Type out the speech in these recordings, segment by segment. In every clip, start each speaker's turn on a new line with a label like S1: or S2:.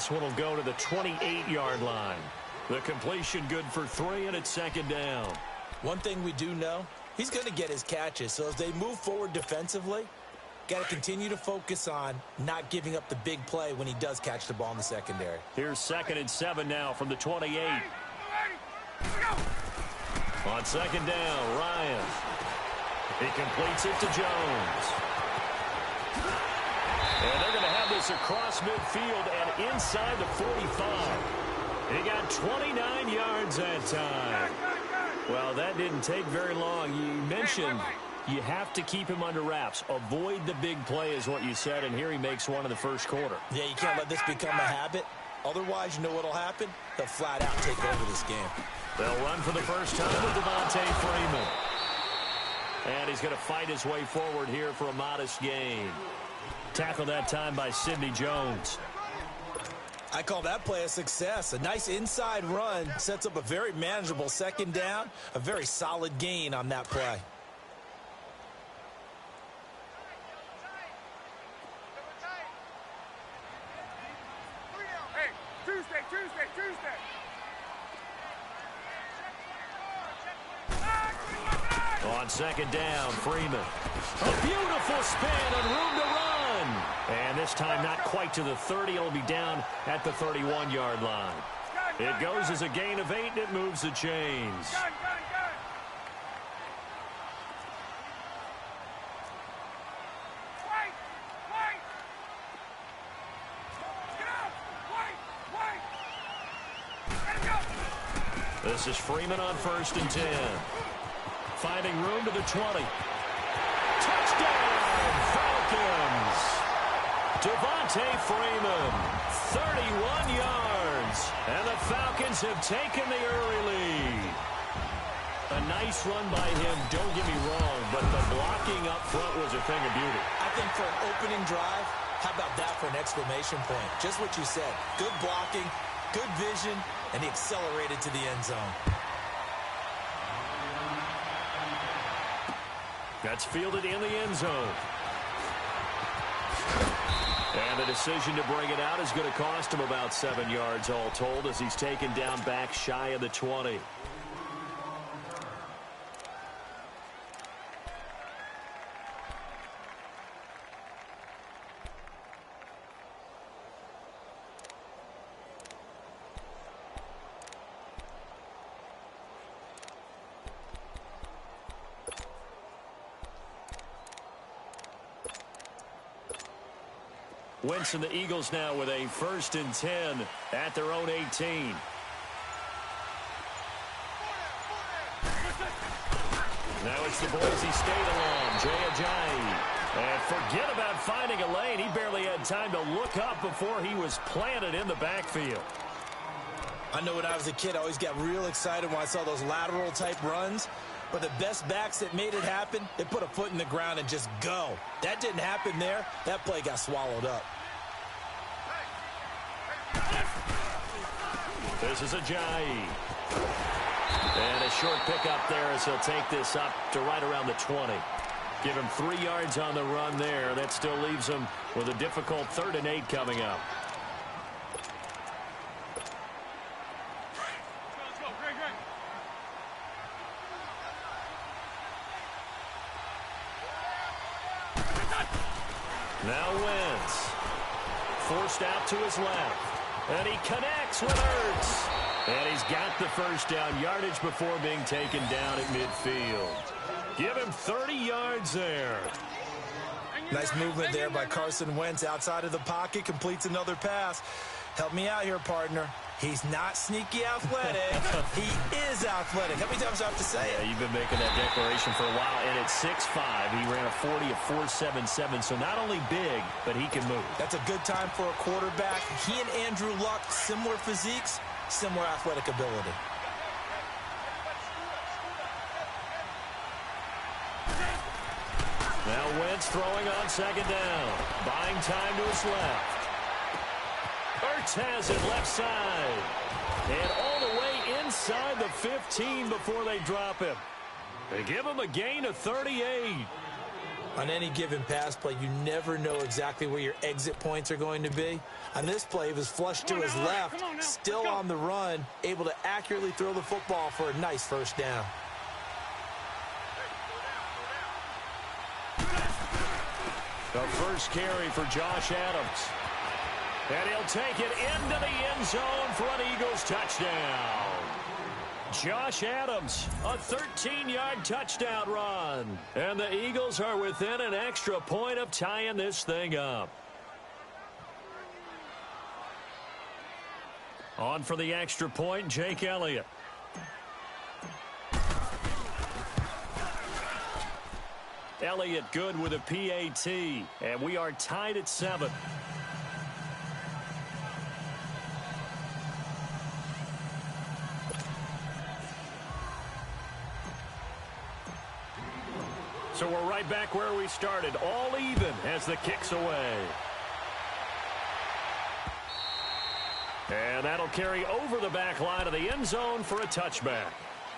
S1: This one will go to the 28-yard line. The completion good for 3, and it's second down.
S2: One thing we do know, he's going to get his catches. So as they move forward defensively, got to continue to focus on not giving up the big play when he does catch the ball in the secondary.
S1: Here's 2nd and 7 now from the 28. On second down, Ryan. He completes it to Jones. And they're going to have this across midfield and inside the 45. He got 29 yards that time. Well, that didn't take very long. You mentioned you have to keep him under wraps. Avoid the big play is what you said, and here he makes one in the first quarter.
S2: Yeah, you can't let this become a habit. Otherwise, you know what will happen? They'll flat out take over this game.
S1: They'll run for the first time with Devontae Freeman. And he's going to fight his way forward here for a modest gain. Tackled that time by Sidney Jones.
S2: I call that play a success. A nice inside run sets up a very manageable second down. A very solid gain on that play.
S3: Hey, Tuesday.
S1: On second down, Freeman. A beautiful spin and room to run. And this time not quite to the 30. It'll be down at the 31-yard line. It goes as a gain of 8, and it moves the chains. This is Freeman on 1st and 10. Finding room to the 20. Touchdown, Falcons! Devontae Freeman, 31 yards. And the Falcons have taken the early lead. A nice run by him, don't get me wrong, but the blocking up front was a thing of beauty.
S2: I think for an opening drive, how about that for an exclamation point? Just what you said. Good blocking, good vision, and he accelerated to the end zone.
S1: That's fielded in the end zone. And the decision to bring it out is going to cost him about 7 yards all told as he's taken down back shy of the 20. Wentz and the Eagles now with a 1st and 10 at their own 18. Now it's the Boise State alum, Jay Ajayi. And forget about finding a lane. He barely had time to look up before he was planted in the backfield.
S2: I know when I was a kid, I always got real excited when I saw those lateral type runs. But the best backs that made it happen, they put a foot in the ground and just go. That didn't happen there. That play got swallowed up.
S1: This is Ajayi. And a short pickup there as he'll take this up to right around the 20. Give him 3 yards on the run there. That still leaves him with a difficult 3rd and 8 coming up. Now Wentz. Forced out to his left. And he connects with Ertz. And he's got the first down yardage before being taken down at midfield. Give him 30 yards there.
S2: Nice movement there by Carson Wentz outside of the pocket. Completes another pass. Help me out here, partner. He's not sneaky athletic. He is athletic. How many times do I have to say it?
S1: Yeah, you've been making that declaration for a while. And at 6'5", he ran a 40 of 4.77. So not only big, but he can move.
S2: That's a good time for a quarterback. He and Andrew Luck, similar physiques, similar athletic ability.
S1: Now Wentz throwing on second down. Buying time to his left. Ertz has it left side. And all the way inside the 15 before they drop him. They give him a gain of 38.
S2: On any given pass play, you never know exactly where your exit points are going to be. On this play, he was flushed to his left, still on the run, able to accurately throw the football for a nice first down.
S1: The first carry for Josh Adams. And he'll take it into the end zone for an Eagles touchdown. Josh Adams, a 13-yard touchdown run. And the Eagles are within an extra point of tying this thing up. On for the extra point, Jake Elliott. Elliott good with a PAT, and we are tied at 7. So we're right back where we started, all even as the kick's away. And that'll carry over the back line of the end zone for a touchback.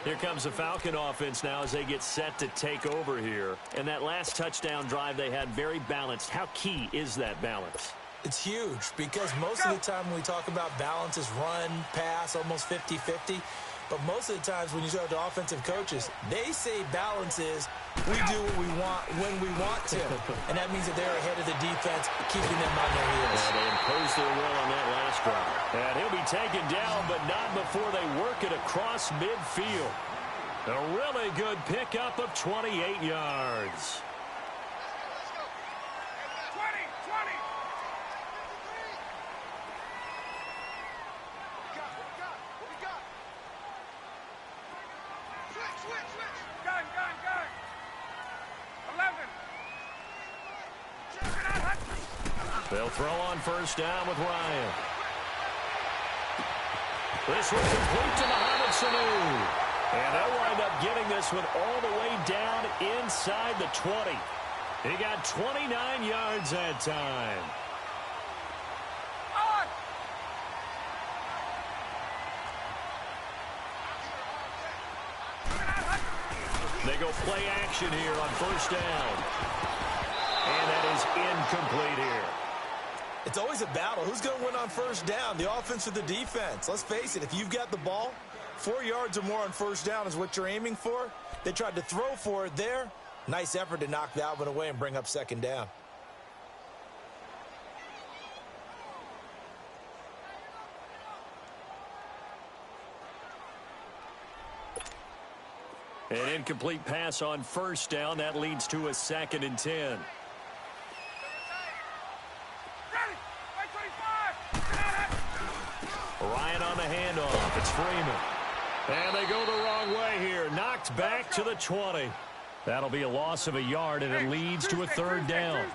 S1: Here comes the Falcon offense now as they get set to take over here. And that last touchdown drive they had very balanced. How key is that balance?
S2: It's huge because most of the time when we talk about balance is run, pass, almost 50-50. But most of the times when you talk to offensive coaches, they say balance is we do what we want when we want to. And that means that they're ahead of the defense, keeping them on their heels.
S1: Yeah, they imposed their will on that last drive. And he'll be taken down, but not before they work it across midfield. A really good pickup of 28 yards. They'll throw on first down with Ryan. This will complete to Mohamed Sanu. And they'll wind up getting this one all the way down inside the 20. He got 29 yards that time. They go play action here on first down. And that is incomplete here.
S2: It's always a battle. Who's going to win on first down, the offense or the defense? Let's face it, if you've got the ball, 4 yards or more on first down is what you're aiming for. They tried to throw for it there. Nice effort to knock that one away and bring up second down.
S1: An incomplete pass on first down. That leads to a 2nd and 10. Ryan on the handoff. It's Freeman. And they go the wrong way here. Knocked back to the 20. That'll be a loss of a yard, and it leads to a 3rd down.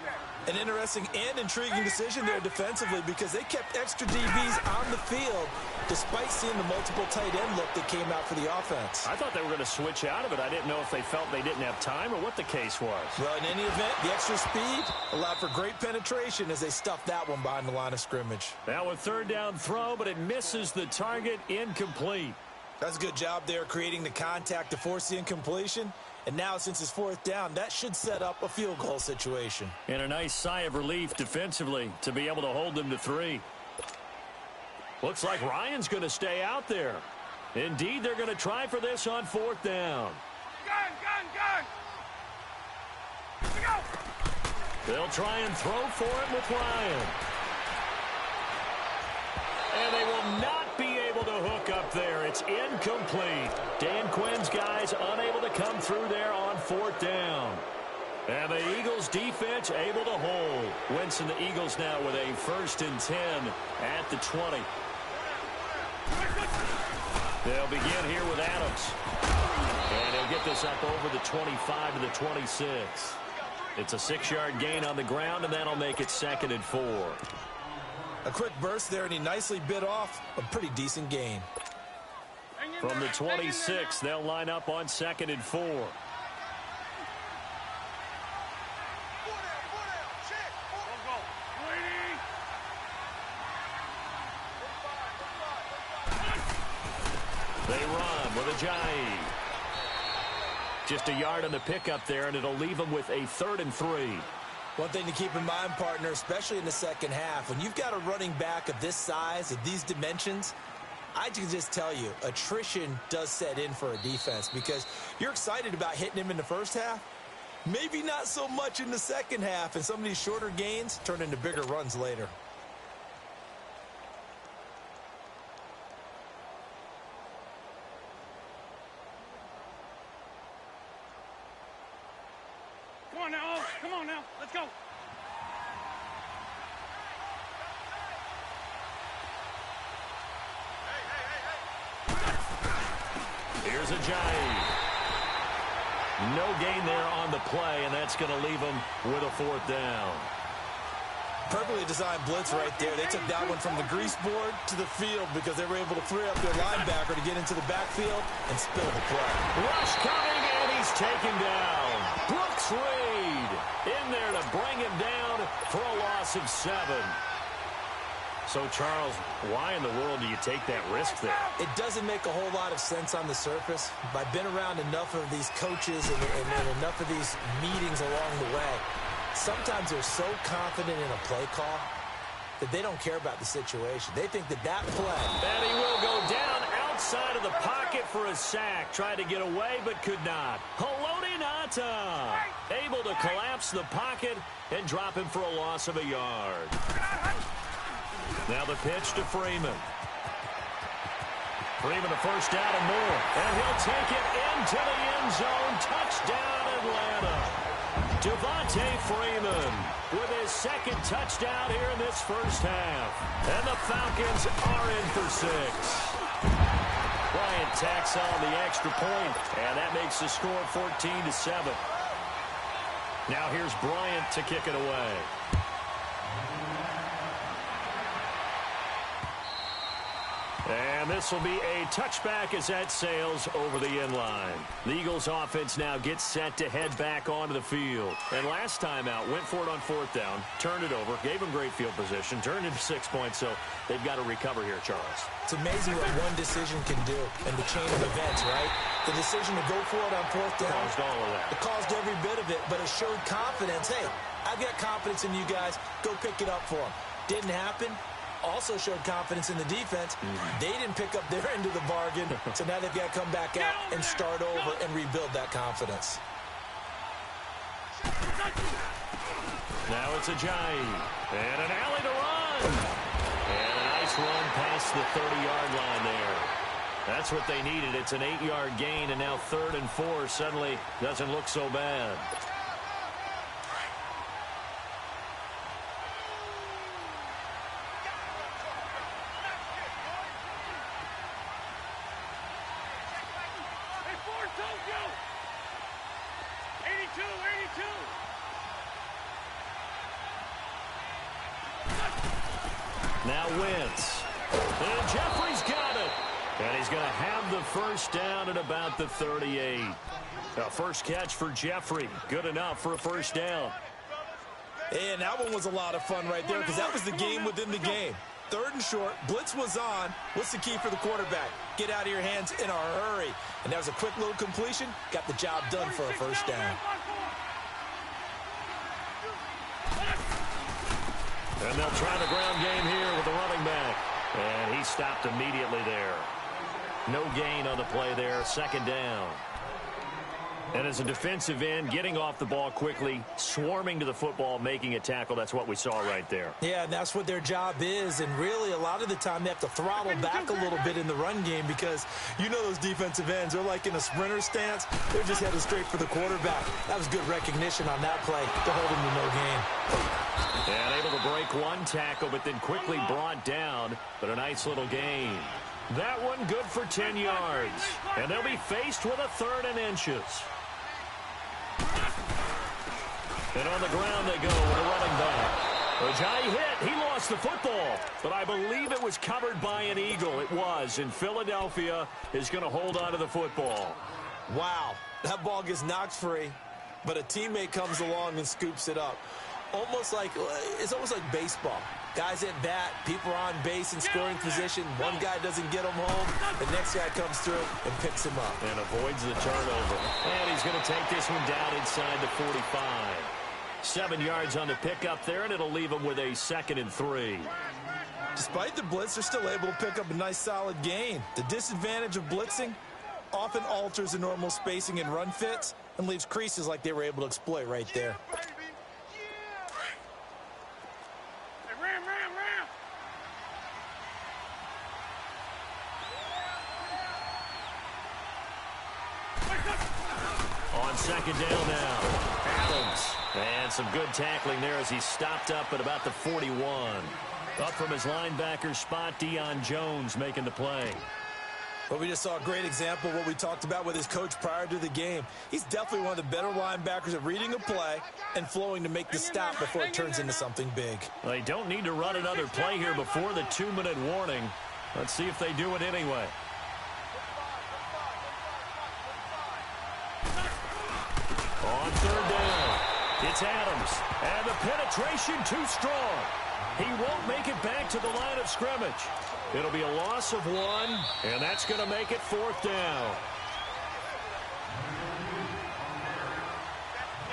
S2: An interesting and intriguing decision there defensively because they kept extra DBs on the field despite seeing the multiple tight end look that came out for the offense.
S1: I thought they were going to switch out of it. I didn't know if they felt they didn't have time or what the case was.
S2: Well, in any event, the extra speed allowed for great penetration as they stuffed that one behind the line of scrimmage.
S1: Now a 3rd down throw, but it misses the target, incomplete.
S2: That's a good job there creating the contact to force the incompletion. And now, since it's 4th down, that should set up a field goal situation.
S1: And a nice sigh of relief defensively to be able to hold them to 3. Looks like Ryan's going to stay out there. Indeed, they're going to try for this on 4th down.
S3: Gun! Here we go!
S1: They'll try and throw for it with Ryan. And they will not be able to hook up there. It's incomplete. Dan Quinn's guys unable to come through there on 4th down. And the Eagles defense able to hold. Wentz and the Eagles now with a 1st and 10 at the 20. They'll begin here with Adams. And he'll get this up over the 25 to the 26. It's a 6-yard gain on the ground, and that'll make it 2nd and 4.
S2: A quick burst there, and he nicely bit off a pretty decent gain.
S1: From the 26, they'll line up on 2nd and 4. They run with Ajayi. Just a yard on the pickup there, and it'll leave them with a 3rd and 3.
S2: One thing to keep in mind, partner, especially in the second half, when you've got a running back of this size, of these dimensions, I can just tell you, attrition does set in for a defense because you're excited about hitting him in the first half. Maybe not so much in the second half, and some of these shorter gains turn into bigger runs later.
S3: Come on now, come on now, let's go.
S1: Here's Ajayi. No gain there on the play, and that's going to leave them with a 4th down.
S2: Perfectly designed blitz right there. They took that one from the grease board to the field because they were able to free up their linebacker to get into the backfield and spill the play.
S1: Rush coming, and he's taken down. Brooks Reed in there to bring him down for a loss of 7. So, Charles, why in the world do you take that risk there?
S2: It doesn't make a whole lot of sense on the surface. But I've been around enough of these coaches and enough of these meetings along the way. Sometimes they're so confident in a play call that they don't care about the situation. They think that play.
S1: And he will go down outside of the pocket for a sack. Tried to get away, but could not. Haloti Ngata able to collapse the pocket and drop him for a loss of a yard. Now the pitch to Freeman. Freeman, a first down and more. And he'll take it into the end zone. Touchdown, Atlanta. Devontae Freeman with his 2nd touchdown here in this first half. And the Falcons are in for 6. Bryant tacks on the extra point, and that makes the score 14-7. Now here's Bryant to kick it away. And this will be a touchback as that sails over the end line. The Eagles offense now gets set to head back onto the field. And last time out, went for it on 4th down, turned it over, gave them great field position, turned into 6 points, so they've got to recover here, Charles.
S2: It's amazing what one decision can do in the chain of events, right? The decision to go for it on 4th down.
S1: Caused all of that.
S2: It caused every bit of it, but it showed confidence. Hey, I've got confidence in you guys. Go pick it up for them. Didn't happen. Also showed confidence in the defense. They didn't pick up their end of the bargain, so now they've got to come back out and start over and rebuild that confidence.
S1: Now it's Ajayi. And an alley to run. And a nice run past the 30-yard line there. That's what they needed. It's an 8-yard gain, and now 3rd and 4 suddenly doesn't look so bad. Now Wentz. And Jeffrey's got it. And he's going to have the first down at about the 38. A first catch for Jeffrey. Good enough for a first down.
S2: And that one was a lot of fun right there because that was the game within the game. 3rd and short. Blitz was on. What's the key for the quarterback? Get out of your hands in a hurry. And that was a quick little completion. Got the job done for a first down.
S1: And they'll try the ground game here with the running back. And he stopped immediately there. No gain on the play there. 2nd down. And as a defensive end, getting off the ball quickly, swarming to the football, making a tackle, that's what we saw right there.
S2: Yeah, and that's what their job is. And really, a lot of the time, they have to throttle back a little bit in the run game because you know those defensive ends, they're like in a sprinter stance. They're just headed straight for the quarterback. That was good recognition on that play to hold him to no gain.
S1: And able to break one tackle, but then quickly brought down. But a nice little gain. That one good for 10 yards. And they'll be faced with a 3rd and inches. And on the ground they go with a running back. Ajayi hit. He lost the football. But I believe it was covered by an Eagle. It was. And Philadelphia is going to hold on to the football.
S2: Wow. That ball gets knocked free. But a teammate comes along and scoops it up. It's almost like baseball. Guys at bat, people are on base in scoring position. One guy doesn't get him home. The next guy comes through and picks him up.
S1: And avoids the turnover. And he's going to take this one down inside the 45. 7 yards on the pickup there, and it'll leave him with a 2nd and 3.
S2: Despite the blitz, they're still able to pick up a nice solid gain. The disadvantage of blitzing often alters the normal spacing and run fits and leaves creases like they were able to exploit right there.
S1: On 2nd down now, Adams. And some good tackling there as he stopped up at about the 41. Up from his linebacker spot, Deion Jones making the play.
S2: But we just saw a great example of what we talked about with his coach prior to the game. He's definitely one of the better linebackers at reading a play and flowing to make the stop before it turns into something big.
S1: They don't need to run another play here before the 2-minute warning. Let's see if they do it anyway. On 3rd down, it's Adams. And the penetration too strong. He won't make it back to the line of scrimmage. It'll be a loss of 1, and that's going to make it 4th down.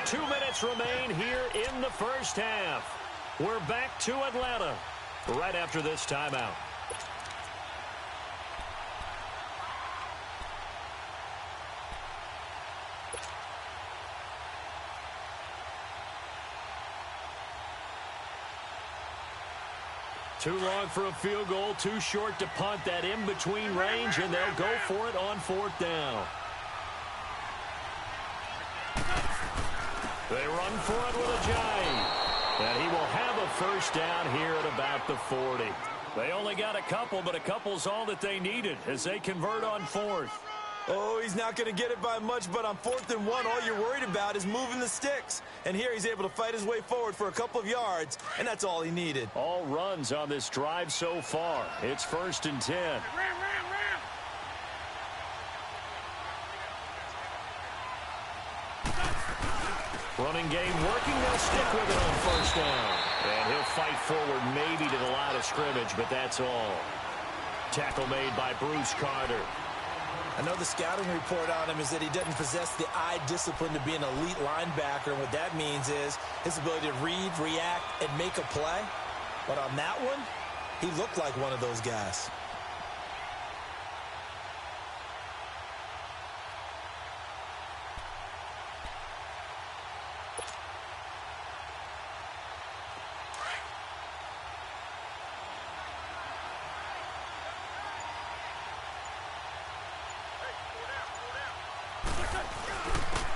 S1: 2 minutes remain here in the first half. We're back to Atlanta right after this timeout. Too long for a field goal, too short to punt that in-between range, and they'll go for it on 4th down. They run for it with a giant. And he will have a 1st down here at about the 40. They only got a couple, but a couple's all that they needed as they convert on 4th.
S2: Oh, he's not going to get it by much, but on 4th and 1, all you're worried about is moving the sticks. And here he's able to fight his way forward for a couple of yards, and that's all he needed.
S1: All runs on this drive so far. It's 1st and 10. Running game working. They'll stick with it on 1st down. And he'll fight forward maybe to the line of scrimmage, but that's all. Tackle made by Bruce Carter.
S2: I know the scouting report on him is that he doesn't possess the eye discipline to be an elite linebacker, and what that means is his ability to read, react, and make a play. But on that one, he looked like one of those guys.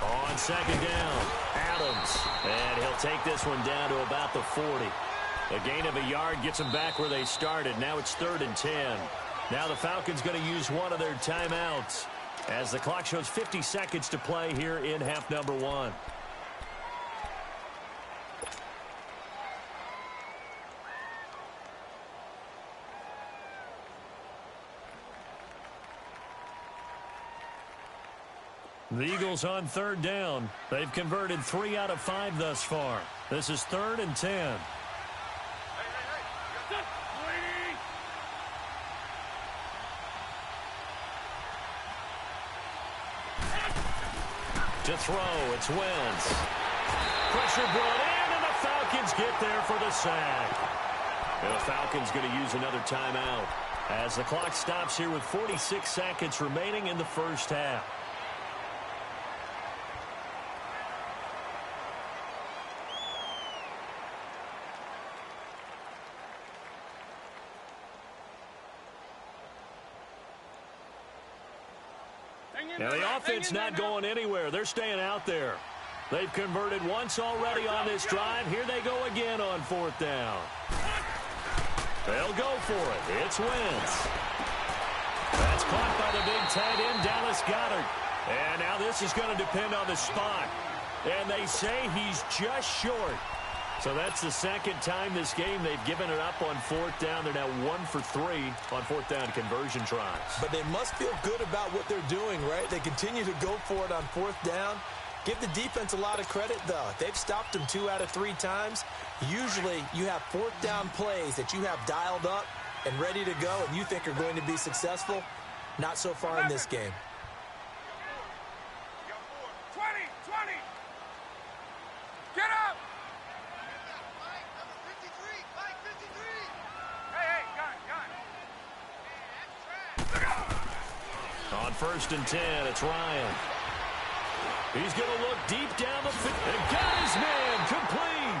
S1: On 2nd down, Adams. And he'll take this one down to about the 40. A gain of a yard gets them back where they started. Now it's 3rd and 10. Now the Falcons going to use one of their timeouts as the clock shows 50 seconds to play here in half number 1. The Eagles on 3rd down. They've converted 3 out of 5 thus far. This is 3rd and 10. To throw, it's Wentz. Pressure brought in, and the Falcons get there for the sack. And the Falcons going to use another timeout as the clock stops here with 46 seconds remaining in the first half. Now the offense not going anywhere. They're staying out there. They've converted once already on this drive. Here they go again on 4th down. They'll go for it. It's Wentz. That's caught by the big tight end, Dallas Goedert. And now this is going to depend on the spot. And they say he's just short. So that's the 2nd time this game they've given it up on 4th down. They're now 1 for 3 on 4th down conversion tries.
S2: But they must feel good about what they're doing, right? They continue to go for it on 4th down. Give the defense a lot of credit, though. They've stopped them 2 out of 3 times. Usually you have fourth down plays that you have dialed up and ready to go and you think are going to be successful. Not so far in this game.
S3: 20, 20. Get up. Hey, gun.
S1: On 1st and 10, it's Ryan. He's going to look deep down the field and got his man complete.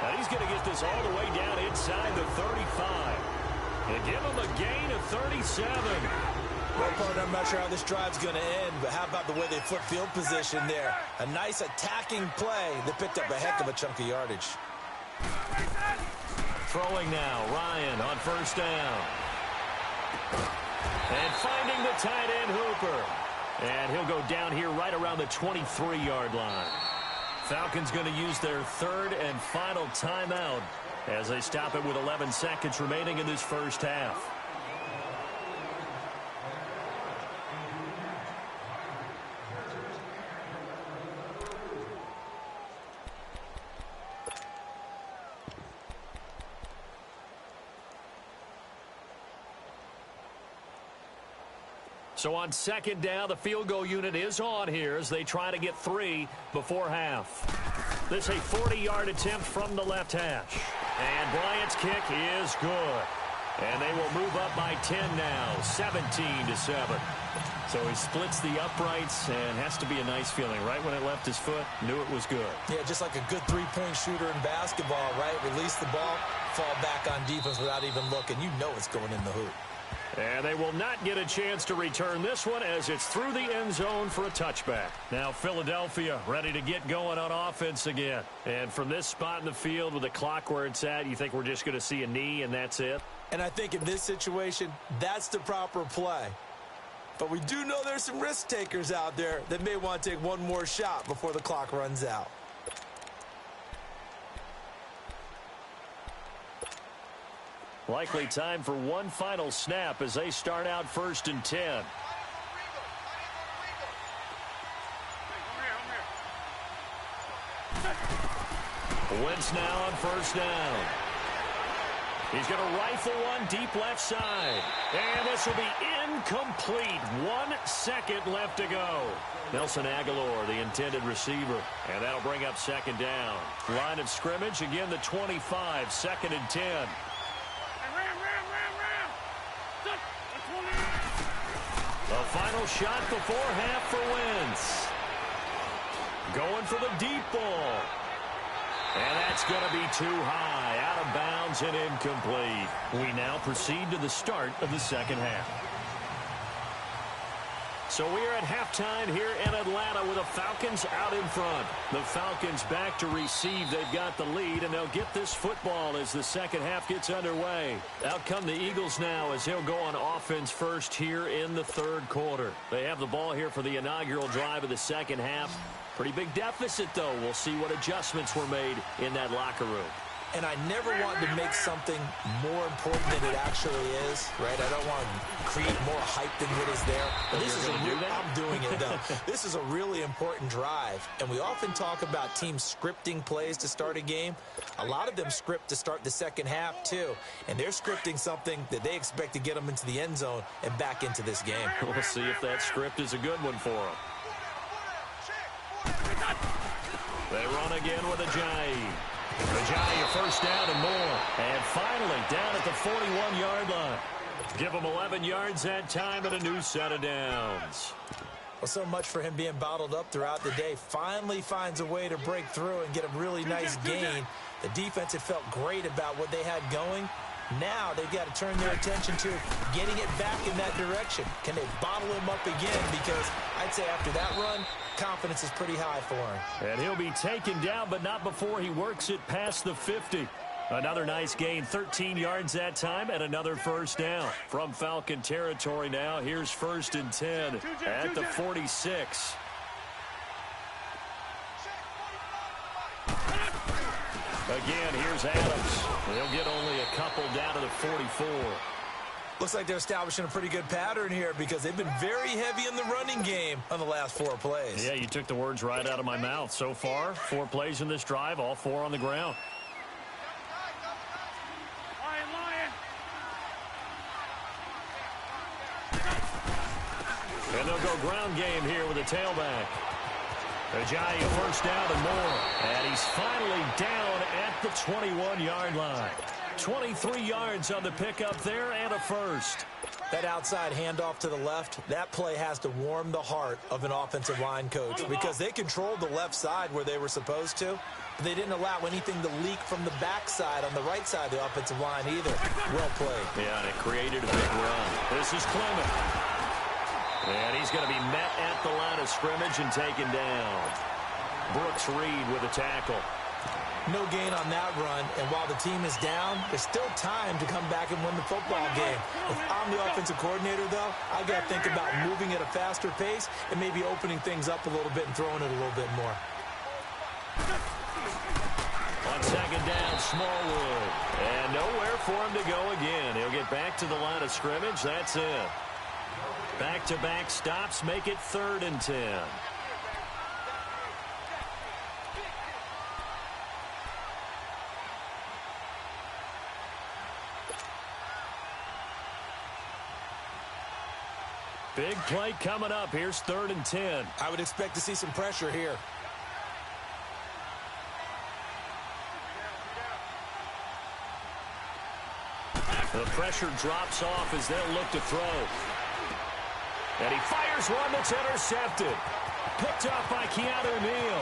S1: Now he's going to get this all the way down inside the 35. And give him a gain of 37.
S2: Well, partner, I'm not sure how this drive's going to end, but how about the way they flip field position there? A nice attacking play that picked up a heck of a chunk of yardage.
S1: Throwing now, Ryan on 1st down. And finding the tight end Hooper. And he'll go down here right around the 23-yard line. Falcons going to use their 3rd and final timeout as they stop it with 11 seconds remaining in this first half. So on 2nd down, the field goal unit is on here as they try to get 3 before half. This is a 40-yard attempt from the left hash. And Bryant's kick is good. And they will move up by 10 now, 17-7. So he splits the uprights and has to be a nice feeling. Right when it left his foot, knew it was good.
S2: Yeah, just like a good three-point shooter in basketball, right? Release the ball, fall back on defense without even looking. You know it's going in the hoop.
S1: And they will not get a chance to return this one as it's through the end zone for a touchback. Now Philadelphia ready to get going on offense again. And from this spot in the field with the clock where it's at, you think we're just going to see a knee and that's it?
S2: And I think in this situation, that's the proper play. But we do know there's some risk takers out there that may want to take one more shot before the clock runs out.
S1: Likely time for one final snap as they start out 1st and 10. Wentz now on 1st down. He's going to rifle one deep left side. And this will be incomplete. 1 second left to go. Nelson Aguilar, the intended receiver. And that'll bring up 2nd down. Line of scrimmage, again the 25, 2nd and 10. The final shot before half for Wentz. Going for the deep ball. And that's going to be too high, out of bounds and incomplete. We now proceed to the start of the 2nd half. So we are at halftime here in Atlanta with the Falcons out in front. The Falcons back to receive. They've got the lead, and they'll get this football as the 2nd half gets underway. Out come the Eagles now as they'll go on offense first here in the 3rd quarter. They have the ball here for the inaugural drive of the 2nd half. Pretty big deficit, though. We'll see what adjustments were made in that locker room.
S2: And I never want to make something more important than it actually is, right? I don't want to create more hype than what is there. But this is I'm doing it, though. This is a really important drive. And we often talk about teams scripting plays to start a game. A lot of them script to start the 2nd half, too. And they're scripting something that they expect to get them into the end zone and back into this game.
S1: We'll see if that script is a good one for them. They run again with Ajayi. Ajayi, 1st down and more. And finally, down at the 41-yard line. Give him 11 yards that time and a new set of downs.
S2: Well, so much for him being bottled up throughout the day. Finally finds a way to break through and get a really nice gain. The defense had felt great about what they had going. Now they've got to turn their attention to getting it back in that direction. Can they bottle him up again? Because I'd say after that run, confidence is pretty high for him.
S1: And he'll be taken down, but not before he works it past the 50. Another nice gain, 13 yards that time, and another 1st down. From Falcon territory now, here's 1st and 10 at the 46. Again, here's Adams. They'll get only a couple down to the 44.
S2: Looks like they're establishing a pretty good pattern here because they've been very heavy in the running game on the last 4 plays.
S1: Yeah, you took the words right out of my mouth. So far, 4 plays in this drive, all 4 on the ground. And they'll go ground game here with a tailback. Ajayi, first down and more. And he's finally down at the 21-yard line. 23 yards on the pickup there and a first.
S2: That outside handoff to the left, that play has to warm the heart of an offensive line coach because they controlled the left side where they were supposed to, but they didn't allow anything to leak from the backside on the right side of the offensive line either. Well played.
S1: Yeah, and it created a big run. This is Clement. And he's going to be met at the line of scrimmage and taken down. Brooks Reed with a tackle.
S2: No gain on that run, and while the team is down, there's still time to come back and win the football game. If I'm the offensive coordinator, though, I got to think about moving at a faster pace and maybe opening things up a little bit and throwing it a little bit more.
S1: On second down, Smallwood. And nowhere for him to go again. He'll get back to the line of scrimmage. That's it. Back-to-back stops make it 3rd and 10. Big play coming up. Here's 3rd and 10.
S2: I would expect to see some pressure here.
S1: The pressure drops off as they'll look to throw. And he fires one that's intercepted. Picked off by Keanu Neal.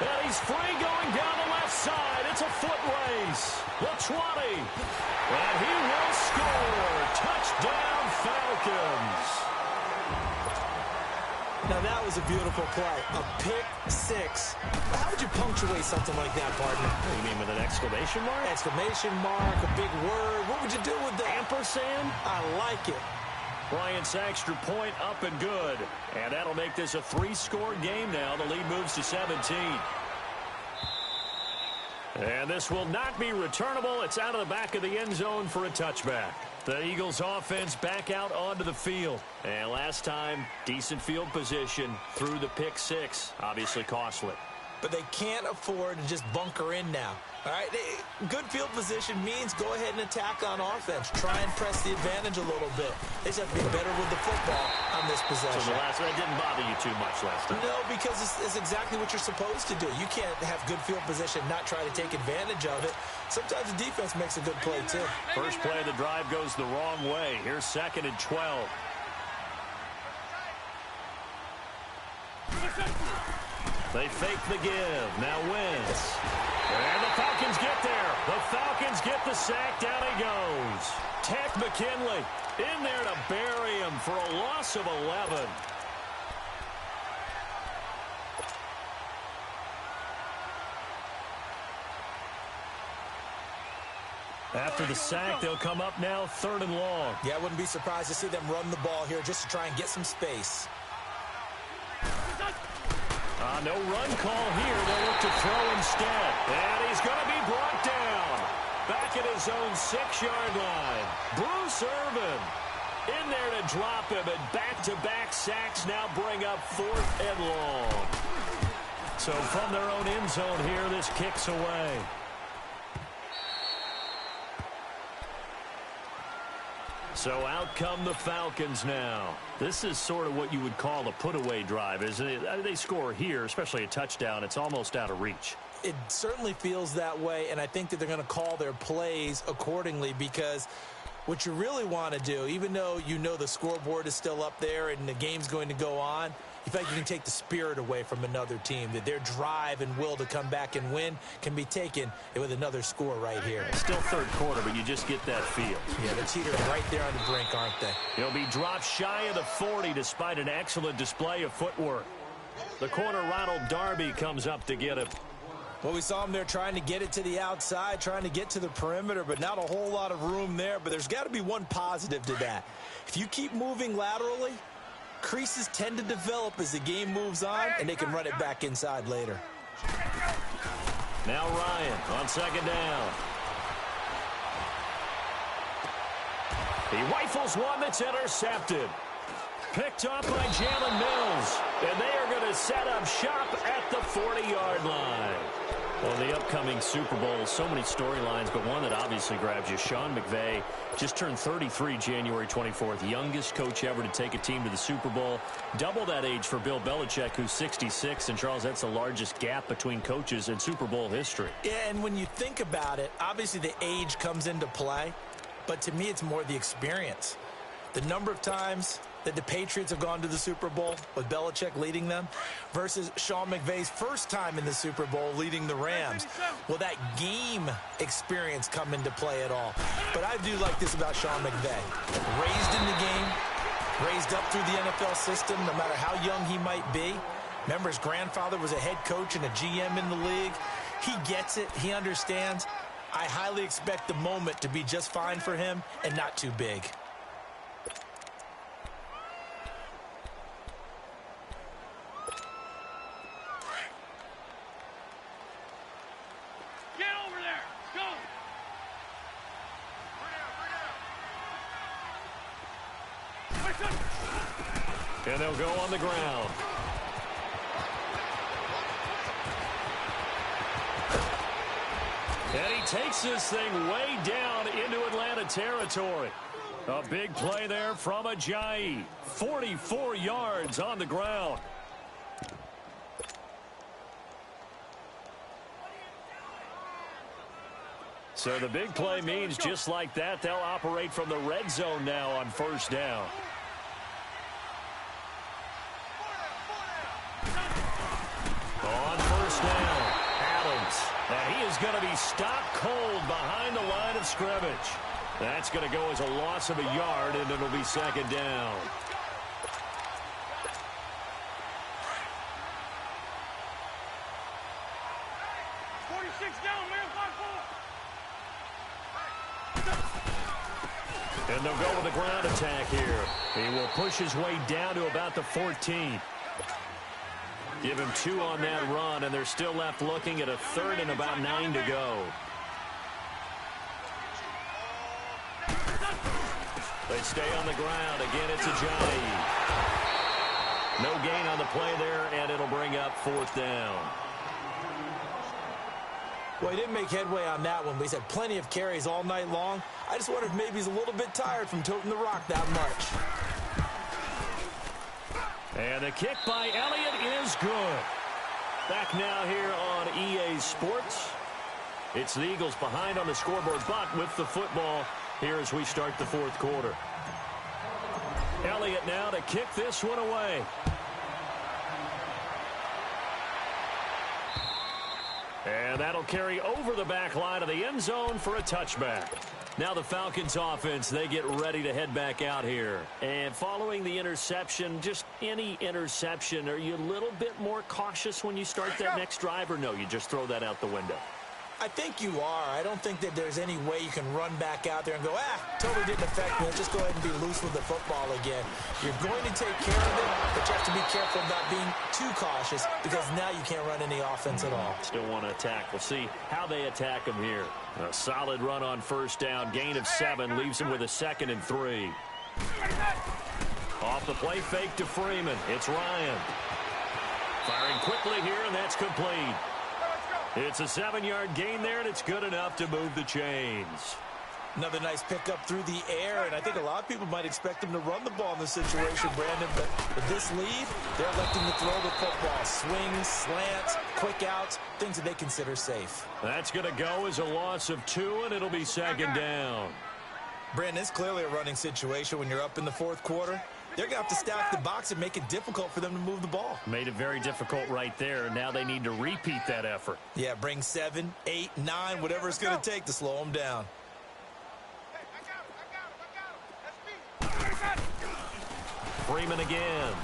S1: And he's free going down the left side. It's a foot race. The 20. And he will score. Touchdown, Falcons.
S2: Now, that was a beautiful play. A pick six. How would you punctuate something like that, partner?
S1: You mean with an exclamation mark?
S2: Exclamation mark, a big word. What would you do with that?
S1: Ampersand?
S2: I like it.
S1: Bryant's extra point up and good. And that'll make this a 3-score game now. The lead moves to 17. And this will not be returnable. It's out of the back of the end zone for a touchback. The Eagles offense back out onto the field. And last time, decent field position through the pick six. Obviously costly.
S2: But they can't afford to just bunker in now. All right, good field position means go ahead and attack on offense. Try and press the advantage a little bit. They just have to be better with the football on this possession.
S1: So the last one didn't bother you too much last time?
S2: No, because it's exactly what you're supposed to do. You can't have good field position, not try to take advantage of it. Sometimes the defense makes a good play, too.
S1: First play of the drive goes the wrong way. Here's 2nd and 12. They fake the give. Now Wentz. And the Falcons get there. The Falcons get the sack. Down he goes. Ted McKinley in there to bury him for a loss of 11. After the sack, they'll come up now 3rd and long.
S2: Yeah, I wouldn't be surprised to see them run the ball here just to try and get some space.
S1: No run call here. They'll look to throw instead. And he's going to be brought down. Back at his own 6-yard line. Bruce Irvin in there to drop him. And back-to-back sacks now bring up 4th and long. So from their own end zone here, this kicks away. So out come the Falcons now. This is sort of what you would call a put-away drive, isn't it? They score here, especially a touchdown. It's almost out of reach.
S2: It certainly feels that way, and I think that they're going to call their plays accordingly because what you really want to do, even though you know the scoreboard is still up there and the game's going to go on, you feel like you can take the spirit away from another team, that their drive and will to come back and win can be taken with another score right here.
S1: Still 3rd quarter, but you just get that feel.
S2: Yeah, they're teetering right there on the brink, aren't they?
S1: He'll be dropped shy of the 40 despite an excellent display of footwork. The corner Ronald Darby comes up to get him.
S2: Well, we saw him there trying to get it to the outside, trying to get to the perimeter, but not a whole lot of room there. But there's got to be one positive to that. If you keep moving laterally, creases tend to develop as the game moves on, and they can run it back inside later.
S1: Now Ryan on 2nd down. He rifles one that's intercepted. Picked up by Jalen Mills. And they are going to set up shop at the 40-yard line. Well, the upcoming Super Bowl, so many storylines, but one that obviously grabs you. Sean McVay just turned 33 January 24th, youngest coach ever to take a team to the Super Bowl. Double that age for Bill Belichick, who's 66. And, Charles, that's the largest gap between coaches in Super Bowl history.
S2: Yeah, and when you think about it, obviously the age comes into play. But to me, it's more the experience. The number of times that the Patriots have gone to the Super Bowl with Belichick leading them versus Sean McVay's first time in the Super Bowl leading the Rams. Will that game experience come into play at all? But I do like this about Sean McVay. Raised in the game, raised up through the NFL system, no matter how young he might be. Remember, his grandfather was a head coach and a GM in the league. He gets it. He understands. I highly expect the moment to be just fine for him and not too big.
S1: And they'll go on the ground. And he takes this thing way down into Atlanta territory. A big play there from Ajayi. 44 yards on the ground. So the big play means just like that, they'll operate from the red zone now on first down. On first down, Adams. And he is going to be stopped cold behind the line of scrimmage. That's going to go as a loss of a yard, and it'll be second down. And they'll go with a ground attack here. He will push his way down to about the 14. Give him 2 on that run, and they're still left looking at a third and about 9 to go. They stay on the ground. Again, it's Ajayi. No gain on the play there, and it'll bring up fourth down.
S2: Well, he didn't make headway on that one, but he's had plenty of carries all night long. I just wondered if maybe he's a little bit tired from toting the rock that much.
S1: And the kick by Elliott is good. Back now here on EA Sports. It's the Eagles behind on the scoreboard, but with the football here as we start the fourth quarter. Elliott now to kick this one away. And that'll carry over the back line of the end zone for a touchback. Now the Falcons offense, they get ready to head back out here. And following the interception, just any interception, are you a little bit more cautious when you start that next drive, or no, you just throw that out the window?
S2: I think you are. I don't think that there's any way you can run back out there and go, totally didn't affect me. Let's just go ahead and be loose with the football again. You're going to take care of it, but you have to be careful about being too cautious because now you can't run any offense at all.
S1: Still want to attack. We'll see how they attack him here. A solid run on first down. Gain of 7 leaves him with a 2nd and 3. Off the play fake to Freeman. It's Ryan. Firing quickly here, and that's complete. It's a 7-yard gain there, and it's good enough to move the chains.
S2: Another nice pickup through the air, and I think a lot of people might expect him to run the ball in this situation, Brandon, but with this lead, they're electing to throw the football. Swings, slants, quick outs, things that they consider safe.
S1: That's going to go as a loss of 2, and it'll be second down.
S2: Brandon, it's clearly a running situation when you're up in the fourth quarter. They're going to have to stack the box and make it difficult for them to move the ball.
S1: Made it very difficult right there. Now they need to repeat that effort.
S2: Yeah, bring 7, 8, 9, whatever it's going to take to slow them down.
S1: Freeman again.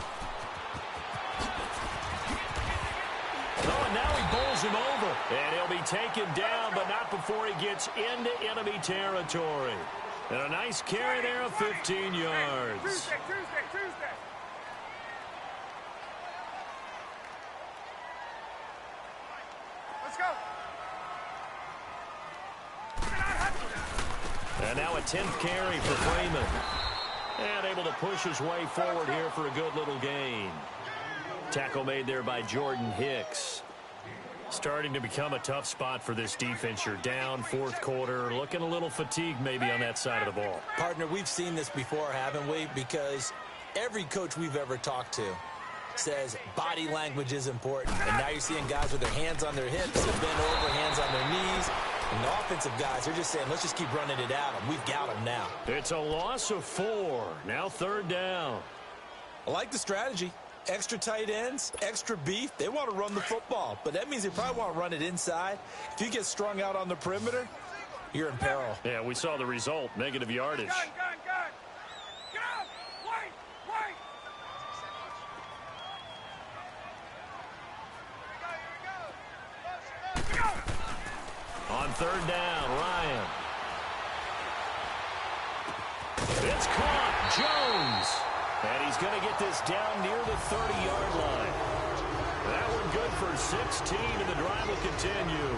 S1: Oh, and now he bowls him over. And he'll be taken down, but not before he gets into enemy territory. And a nice carry there of 15 yards.
S3: Tuesday. Let's go.
S1: And now a 10th carry for Freeman. And able to push his way forward here for a good little gain. Tackle made there by Jordan Hicks. Starting to become a tough spot for this defense. You're down fourth quarter, looking a little fatigued maybe on that side of the ball.
S2: Partner, we've seen this before, haven't we? Because every coach we've ever talked to says body language is important. And now you're seeing guys with their hands on their hips and bent over, hands on their knees. And the offensive guys, they're just saying, let's just keep running it at them. We've got them now.
S1: It's a loss of 4. Now third down.
S2: I like the strategy. Extra tight ends, extra beef. They want to run the football, but that means they probably want to run it inside. If you get strung out on the perimeter, you're in peril.
S1: Yeah, we saw the result, negative yardage.
S3: Gun. Get up! Wait! Here we go!
S1: On third down, Ryan. It's caught. Jones. And he's going to get this down near the 30-yard line. That one good for 16, and the drive will continue.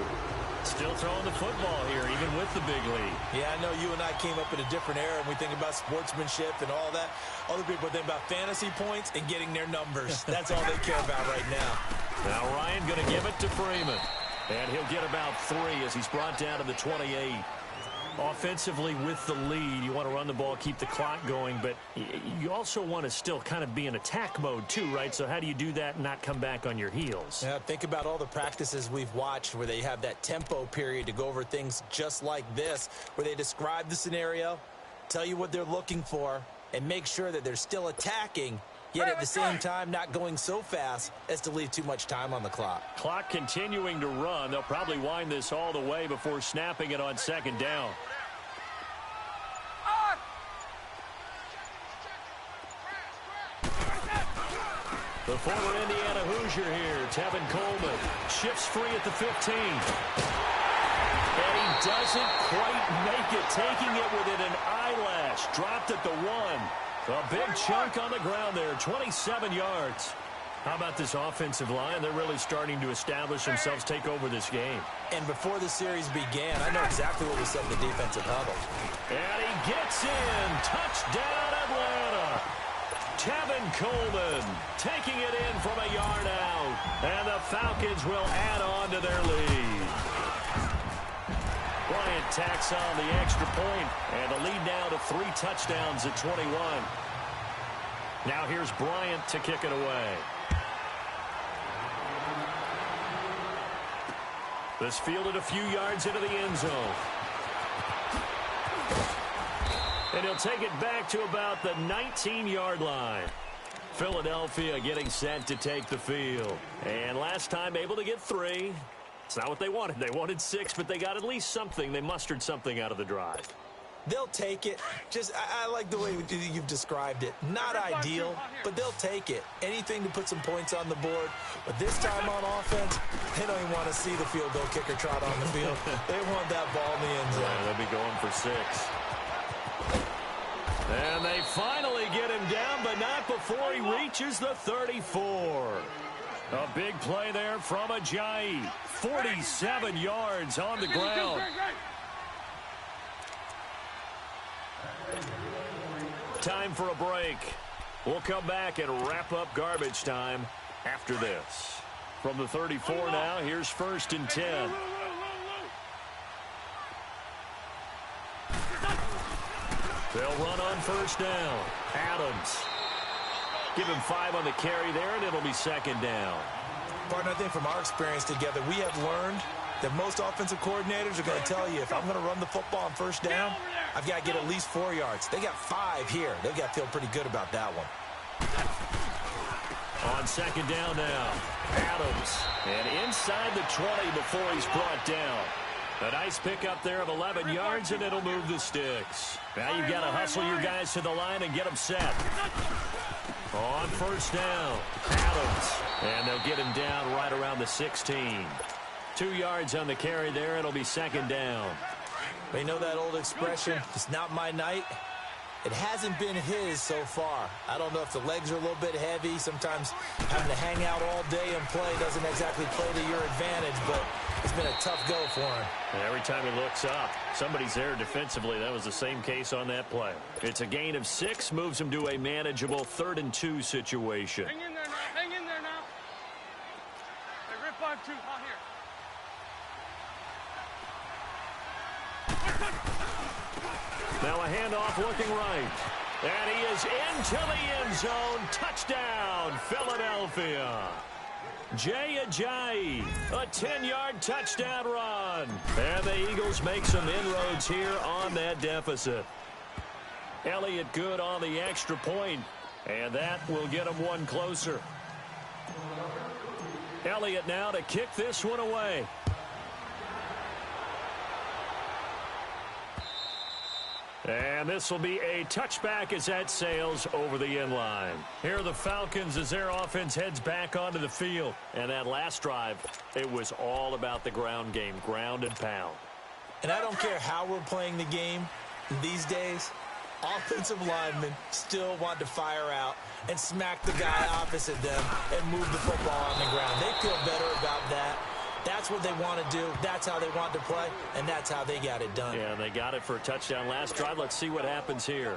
S1: Still throwing the football here, even with the big lead.
S2: Yeah, I know you and I came up in a different era, and we think about sportsmanship and all that. Other people think about fantasy points and getting their numbers. That's all they care about right now.
S1: Now Ryan going to give it to Freeman. And he'll get about 3 as he's brought down to the 28. Offensively with the lead, you want to run the ball, keep the clock going, but you also want to still kind of be in attack mode too, right? So how do you do that and not come back on your heels?
S2: Yeah, think about all the practices we've watched where they have that tempo period to go over things just like this, where they describe the scenario, tell you what they're looking for, and make sure that they're still attacking, yet at the same time not going so fast as to leave too much time on the clock.
S1: Clock continuing to run. They'll probably wind this all the way before snapping it on second down. The former Indiana Hoosier here, Tevin Coleman, shifts free at the 15. And he doesn't quite make it, taking it within an eyelash. Dropped at the 1. A big chunk on the ground there, 27 yards. How about this offensive line? They're really starting to establish themselves, take over this game.
S2: And before the series began, I know exactly what we said in the defensive huddle.
S1: And he gets in. Touchdown, Atlanta. Tevin Coleman taking it in from a yard out. And the Falcons will add on to their lead. Bryant tacks on the extra point, and the lead now to 3 touchdowns at 21. Now here's Bryant to kick it away. This fielded a few yards into the end zone. And he'll take it back to about the 19-yard line. Philadelphia getting set to take the field. And last time able to get 3. It's not what they wanted. They wanted 6, but they got at least something. They mustered something out of the drive.
S2: They'll take it. I like the way you've described it. Not ideal, but they'll take it. Anything to put some points on the board. But this time on offense, they don't even want to see the field goal kicker trot on the field. They want that ball in the end zone.
S1: Yeah, they'll be going for 6. And they finally get him down, but not before he reaches the 34. A big play there from Ajayi. 47 yards on the ground. Time for a break. We'll come back and wrap up garbage time after this. From the 34 now, here's 1st and 10. They'll run on 1st down. Adams. Give him 5 on the carry there, and it'll be 2nd down.
S2: Partner, I think from our experience together, we have learned that most offensive coordinators are going to tell you, if I'm going to run the football on 1st down, I've got to get at least 4 yards. They got 5 here. They've got to feel pretty good about that one.
S1: On 2nd down now, Adams. And inside the 20 before he's brought down. A nice pickup there of 11 yards, and it'll move the sticks. Now you've got to hustle your guys to the line and get them set. On 1st down, Adams. And they'll get him down right around the 16. 2 yards on the carry there. It'll be 2nd down.
S2: But you know that old expression, it's not my night? It hasn't been his so far. I don't know if the legs are a little bit heavy. Sometimes having to hang out all day and play doesn't exactly play to your advantage, but it's been a tough go for him.
S1: And every time he looks up, somebody's there defensively. That was the same case on that play. It's a gain of 6, moves him to a manageable 3rd and 2 situation.
S3: Hang in there now. Hang in there now. Hey, rip on 2. Out here.
S1: Now a handoff looking right. And he is into the end zone. Touchdown, Philadelphia. Jay Ajayi, a 10-yard touchdown run. And the Eagles make some inroads here on that deficit. Elliott good on the extra point, and that will get him one closer. Elliott now to kick this one away. And this will be a touchback as that sails over the end line. Here are the Falcons as their offense heads back onto the field. And that last drive, it was all about the ground game, ground and pound.
S2: And I don't care how we're playing the game these days, offensive linemen still want to fire out and smack the guy opposite them and move the football on the ground. They feel better about that. That's what they want to do. That's how they want to play, and that's how they got it done.
S1: Yeah, they got it for a touchdown last drive. Let's see what happens here.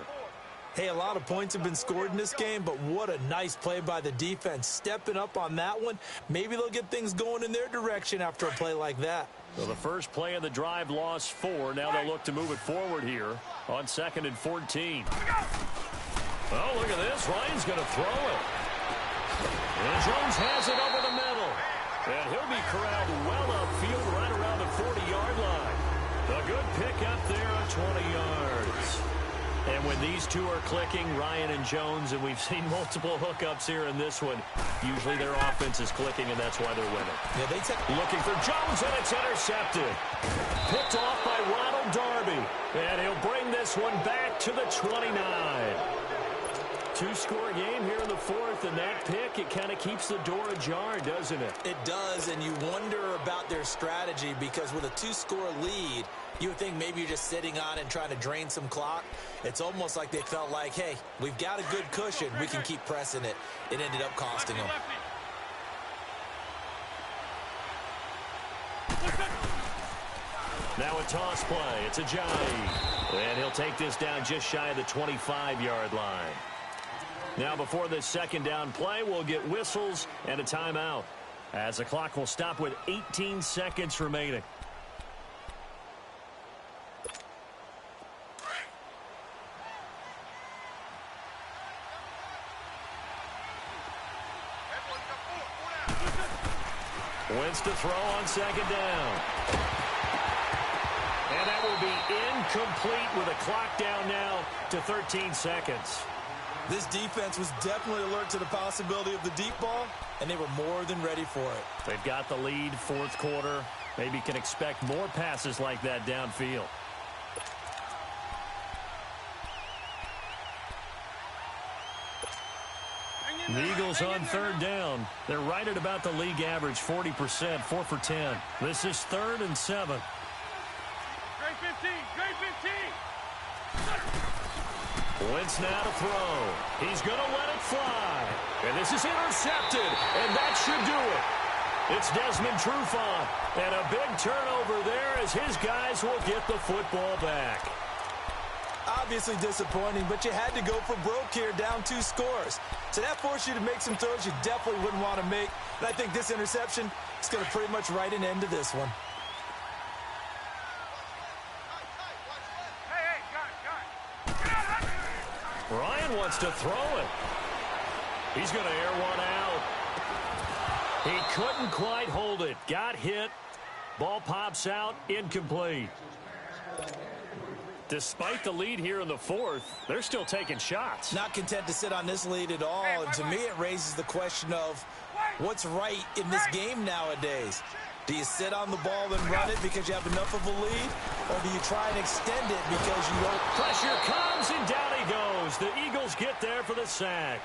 S2: Hey, a lot of points have been scored in this game, but what a nice play by the defense. Stepping up on that one, maybe they'll get things going in their direction after a play like that.
S1: So the first play of the drive lost 4. Now they'll look to move it forward here on 2nd and 14. Oh, look at this. Ryan's going to throw it. And Jones has it over the middle. And he'll be corralled well upfield right around the 40-yard line. A good pick up there on 20 yards. And when these two are clicking, Ryan and Jones, and we've seen multiple hookups here in this one, usually their offense is clicking, and that's why they're winning.
S2: Yeah,
S1: looking for Jones, and it's intercepted. Picked off by Ronald Darby. And he'll bring this one back to the 29. Two-score game here in the 4th, and that pick, it kind of keeps the door ajar, doesn't it?
S2: It does, and you wonder about their strategy because with a 2-score lead, you would think maybe you're just sitting on it and trying to drain some clock. It's almost like they felt like, hey, we've got a good cushion. We can keep pressing it. It ended up costing them.
S1: Now a toss play. It's Ajayi. And he'll take this down just shy of the 25-yard line. Now before this second down play, we'll get whistles and a timeout, as the clock will stop with 18 seconds remaining. Wentz to throw on second down. And that will be incomplete with a clock down now to 13 seconds.
S2: This defense was definitely alert to the possibility of the deep ball, and they were more than ready for it.
S1: They've got the lead, 4th quarter. Maybe can expect more passes like that downfield. The Eagles on 3rd down. They're right at about the league average, 40%, 4 for 10. This is 3rd and 7.
S3: Grade 15, grade 15.
S1: Wentz now to throw. He's going to let it fly. And this is intercepted. And that should do it. It's Desmond Trufant. And a big turnover there as his guys will get the football back.
S2: Obviously disappointing, but you had to go for broke here, down 2 scores. So that forced you to make some throws you definitely wouldn't want to make. And I think this interception is going to pretty much write an end to this one.
S1: Ryan wants to throw it. He's going to air one out. He couldn't quite hold it. Got hit. Ball pops out. Incomplete. Despite the lead here in the 4th, they're still taking shots.
S2: Not content to sit on this lead at all. And to me, it raises the question of what's right in this game nowadays. Do you sit on the ball and run it because you have enough of a lead? Or do you try and extend it because you don't?
S1: Pressure comes, and down he goes. The Eagles get there for the sack.